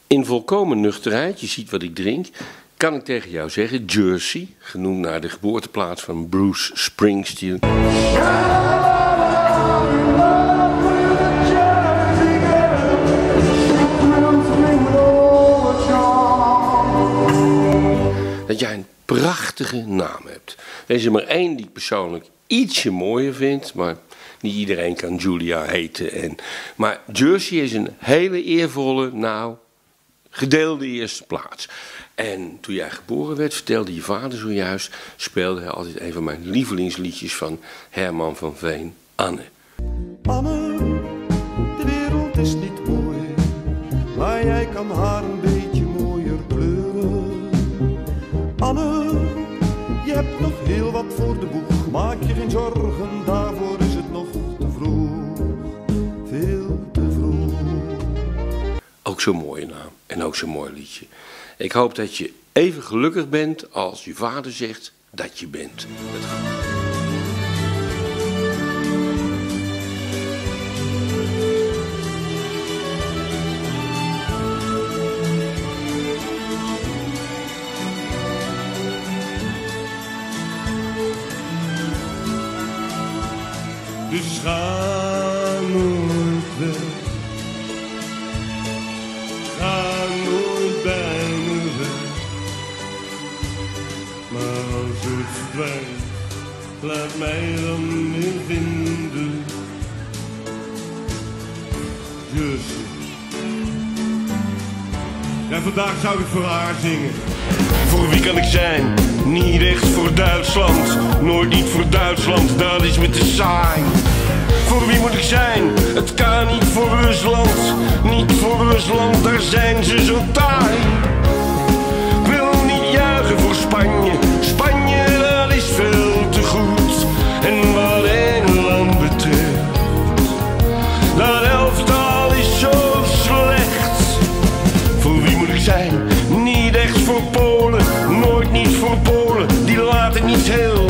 In volkomen nuchterheid, je ziet wat ik drink, kan ik tegen jou zeggen, Jersey, genoemd naar de geboorteplaats van Bruce Springsteen. Dat jij een prachtige naam hebt. Er is er maar één die ik persoonlijk ietsje mooier vind, maar niet iedereen kan Julia heten. Maar Jersey is een hele eervolle, gedeelde eerste plaats. En toen jij geboren werd, vertelde je vader zojuist, speelde hij altijd een van mijn lievelingsliedjes van Herman van Veen, Anne. Anne, de wereld is niet mooi, maar jij kan haar een beetje mooier kleuren. Anne, je hebt nog heel wat voor de boeg, maak je geen zorgen, daarvoor is het nog te vroeg, veel te vroeg. Ook zo'n mooie naam en ook zo'n mooi liedje. Ik hoop dat je even gelukkig bent als je vader zegt dat je bent. Dus ga nooit weg, ga nooit bij me weg. Maar als het verdwijnt, laat mij dan weer vinden. Jersey. Ja, vandaag zou ik voor haar zingen. Voor wie kan ik zijn? Niet echt voor Duitsland. Nooit niet voor Duitsland, dat is me te saai. Voor wie moet ik zijn? Het kan niet voor Rusland. Niet voor Rusland, daar zijn ze zo taai. Ik wil niet juichen voor Spanje. Spanje, dat is veel te goed. En wat Engeland betreft, dat elftal is zo slecht. Voor wie moet ik zijn? Niet echt voor Polen. Nooit niet voor Polen, die laten niet heel.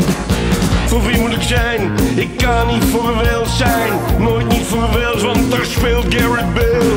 Voor wie moet ik zijn? Ik kan niet voor Wales zijn. Nooit niet voor Wales, want daar speelt Gareth Bale.